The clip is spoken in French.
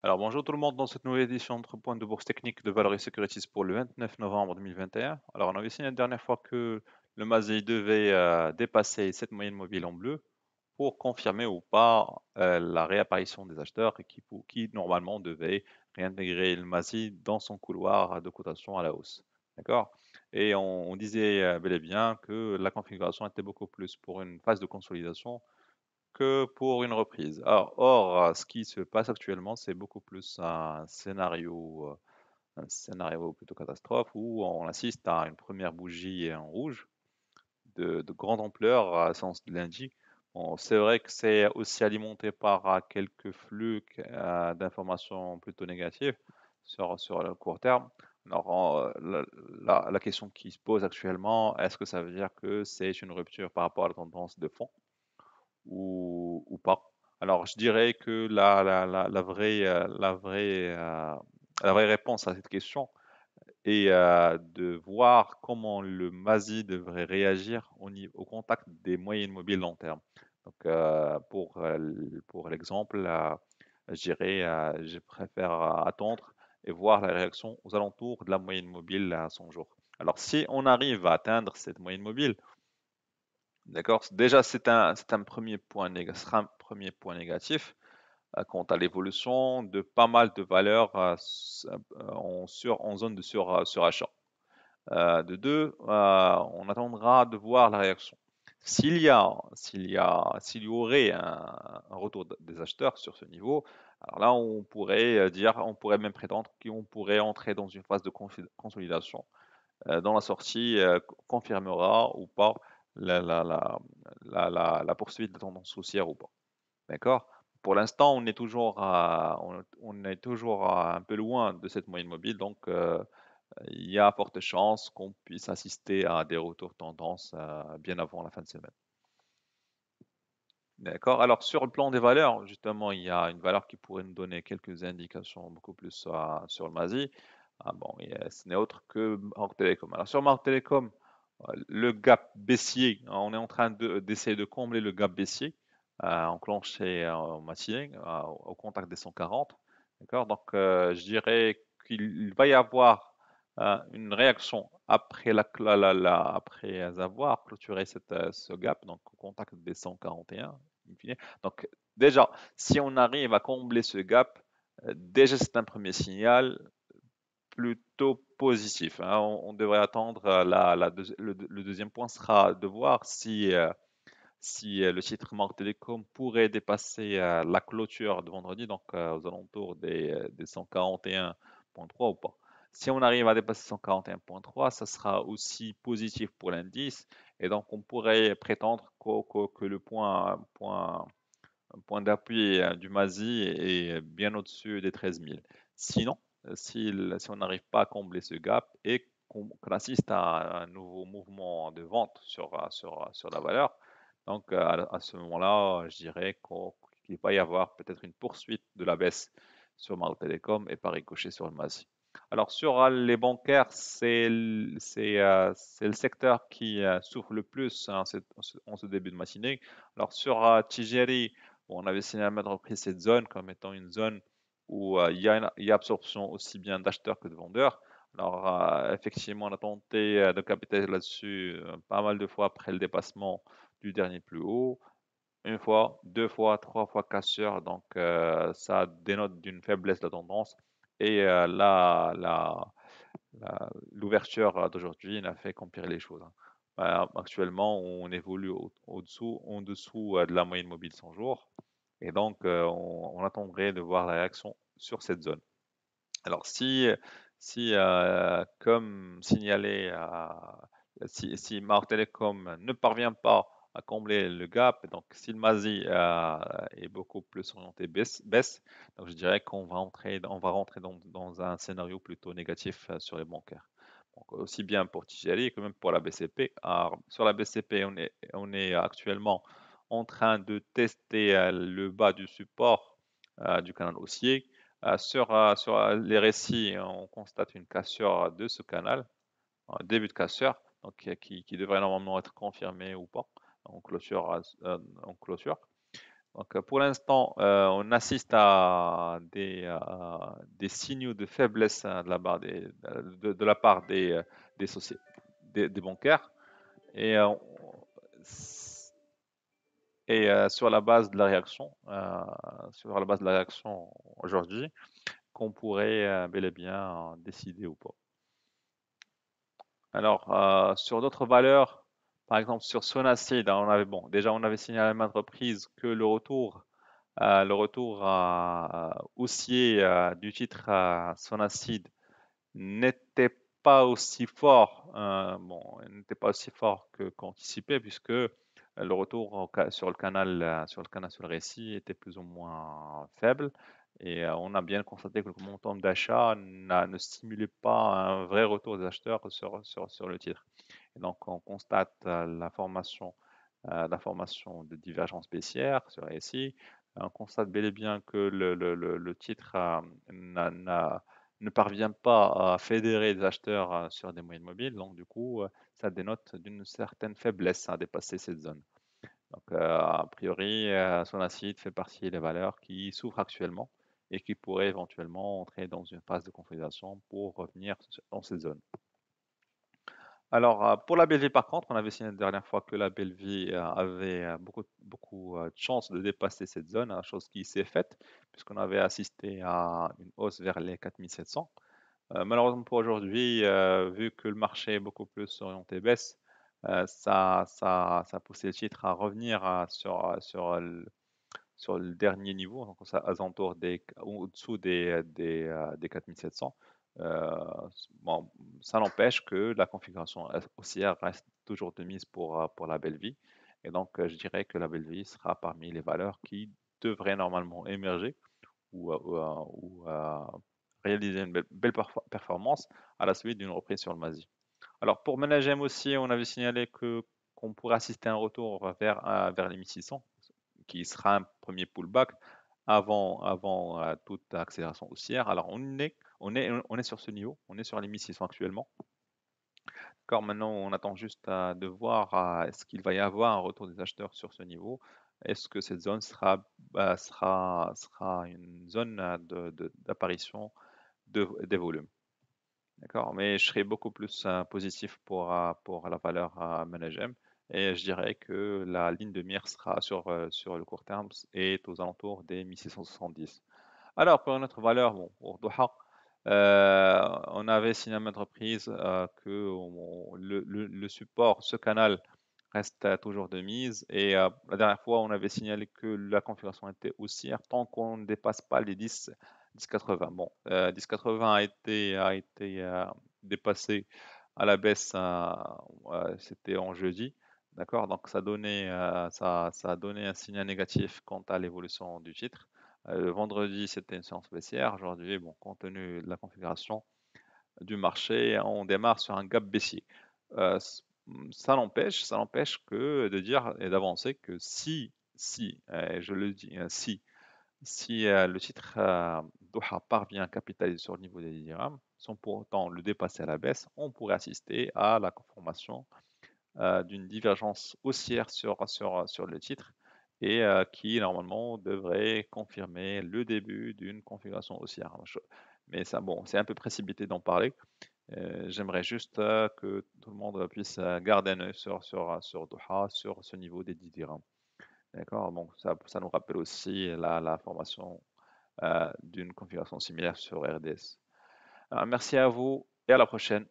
Alors bonjour tout le monde dans cette nouvelle édition de Point de bourse technique de Valoris Securities pour le 29 novembre 2021. Alors on avait essayé la dernière fois que le MASI devait dépasser cette moyenne mobile en bleu pour confirmer ou pas la réapparition des acheteurs et qui normalement devait réintégrer le MASI dans son couloir de cotation à la hausse. D'accord? Et on disait bel et bien que la configuration était beaucoup plus pour une phase de consolidation que pour une reprise. Ce qui se passe actuellement, c'est beaucoup plus un scénario plutôt catastrophe où on assiste à une première bougie en rouge de grande ampleur à séance de lundi. Bon, c'est vrai que c'est aussi alimenté par quelques flux d'informations plutôt négatives sur le court terme. Alors, la question qui se pose actuellement, est-ce que ça veut dire que c'est une rupture par rapport à la tendance de fond? Ou pas. Alors, je dirais que la vraie réponse à cette question est de voir comment le MASI devrait réagir au contact des moyennes mobiles long terme. Donc, pour l'exemple, je préfère attendre et voir la réaction aux alentours de la moyenne mobile à 100 jours. Alors, si on arrive à atteindre cette moyenne mobile, d'accord? Déjà, c'est un premier point ce sera un premier point négatif quant à l'évolution de pas mal de valeurs en zone de surachat. De deux, on attendra de voir la réaction. S'il y aurait un retour des acheteurs sur ce niveau, alors là, on pourrait même prétendre qu'on pourrait entrer dans une phase de consolidation dont la sortie confirmera ou pas la, la, la, la poursuite de tendance haussière ou pas. D'accord? Pour l'instant, on est toujours un peu loin de cette moyenne mobile, donc il y a forte chance qu'on puisse assister à des retours tendance bien avant la fin de semaine. D'accord? Alors sur le plan des valeurs, justement, il y a une valeur qui pourrait nous donner quelques indications beaucoup plus sur le MASI. Ah bon, ce n'est autre que Maroc Télécom. Alors sur Maroc Télécom, le gap baissier, hein, on est en train d'essayer de combler le gap baissier enclenché en matinée au contact des 140. D'accord? Donc je dirais qu'il va y avoir une réaction après, après avoir clôturé ce gap, donc au contact des 141. In fine. Donc déjà, si on arrive à combler ce gap, déjà c'est un premier signal plutôt positif, hein. On devrait attendre le deuxième point sera de voir si le titre Marc Télécom pourrait dépasser la clôture de vendredi, donc aux alentours des 141,3 ou pas. Si on arrive à dépasser 141,3, ça sera aussi positif pour l'indice et donc on pourrait prétendre que le point d'appui du MASI est bien au-dessus des 13 000. Sinon, si on n'arrive pas à combler ce gap et qu'on assiste à un nouveau mouvement de vente sur la valeur, donc à ce moment-là, je dirais qu'il va y avoir peut-être une poursuite de la baisse sur Maroc Télécom et par ricochet sur le MASI. Alors sur les bancaires, c'est le secteur qui souffre le plus hein, en ce début de matinée. Alors sur Tijeri, on avait signalement repris cette zone comme étant une zone où il y a absorption aussi bien d'acheteurs que de vendeurs. Alors, effectivement, on a tenté de capitaliser là-dessus pas mal de fois après le dépassement du dernier plus haut. Une fois, deux fois, trois fois casseur. Donc, ça dénote d'une faiblesse de la tendance. Et l'ouverture d'aujourd'hui n'a fait qu'empirer les choses, hein. Actuellement, on évolue en dessous de la moyenne mobile 100 jours. Et donc, on attendrait de voir la réaction sur cette zone. Alors, comme signalé, si Mars Telecom ne parvient pas à combler le gap, donc si le MASI est beaucoup plus orienté baisse, donc je dirais on va rentrer dans un scénario plutôt négatif sur les bancaires. Donc, aussi bien pour TGLI que même pour la BCP. Alors, sur la BCP, on est actuellement en train de tester le bas du support du canal haussier. Sur les récits, on constate une cassure de ce canal, un début de cassure, donc qui devrait normalement être confirmé ou pas en clôture. En clôture. Donc, pour l'instant, on assiste à des signaux de faiblesse de la part de la part des sociétés, des bancaires. Et, sur la base de la réaction, aujourd'hui, qu'on pourrait bel et bien décider ou pas. Alors, sur d'autres valeurs, par exemple sur Sonacid, hein, déjà on avait signalé à maintes reprises que le retour haussier du titre Sonacid n'était pas aussi fort, n'était pas aussi fort qu'anticipé, puisque le retour sur le canal, sur le récit était plus ou moins faible. Et on a bien constaté que le montant d'achat ne stimulait pas un vrai retour des acheteurs sur le titre. Et donc, on constate la formation de divergences baissières sur RSI. On constate bel et bien que le titre ne parvient pas à fédérer des acheteurs sur des moyennes mobiles. Donc, du coup, ça dénote d'une certaine faiblesse à dépasser cette zone. Donc, a priori, Sonacid fait partie des valeurs qui souffrent actuellement et qui pourraient éventuellement entrer dans une phase de consolidation pour revenir dans ces zones. Alors, pour la Belleville, par contre, on avait signé la dernière fois que la Belleville avait beaucoup, beaucoup de chances de dépasser cette zone, hein, chose qui s'est faite, puisqu'on avait assisté à une hausse vers les 4700. Malheureusement pour aujourd'hui, vu que le marché est beaucoup plus orienté baisse, ça a poussé le titre à revenir sur le dernier niveau, donc aux alentours au-dessous des 4700. Euh, bon, ça n'empêche que la configuration haussière reste toujours de mise pour la belle vie. Et donc, je dirais que la belle vie sera parmi les valeurs qui devraient normalement émerger ou réaliser une belle performance à la suite d'une reprise sur le MASI. Alors, pour Managem aussi, on avait signalé qu'on pourrait assister à un retour vers les 1600, qui sera un premier pullback avant toute accélération haussière. Alors, on est sur ce niveau, on est sur les 1600 actuellement. D'accord, maintenant, on attend juste de voir est-ce qu'il va y avoir un retour des acheteurs sur ce niveau. Est-ce que cette zone sera une zone d'apparition des volumes? D'accord, mais je serais beaucoup plus positif pour la valeur Managem et je dirais que la ligne de mire sera sur le court terme et aux alentours des 1670. Alors, pour une autre valeur, bon, pour Doha, on avait signé à maintes reprises que le support, ce canal, reste toujours de mise. Et la dernière fois, on avait signalé que la configuration était haussière tant qu'on ne dépasse pas les 10,80. Bon, 10,80 a été dépassé à la baisse, c'était en jeudi. D'accord? Donc, ça a donné un signal négatif quant à l'évolution du titre. Le vendredi, c'était une séance baissière. Aujourd'hui, bon, compte tenu de la configuration du marché, on démarre sur un gap baissier. Ça n'empêche que de dire et d'avancer que si, je le dis, si le titre Doha parvient à capitaliser sur le niveau des 10 dirhams, sans pour autant le dépasser à la baisse, on pourrait assister à la conformation d'une divergence haussière sur le titre et qui normalement devrait confirmer le début d'une configuration haussière. Mais ça, bon, c'est un peu précipité d'en parler. J'aimerais juste que tout le monde puisse garder un œil sur Doha, sur ce niveau des 10 dirhams. D'accord? Bon, ça nous rappelle aussi la formation d'une configuration similaire sur RDS. Alors, merci à vous et à la prochaine.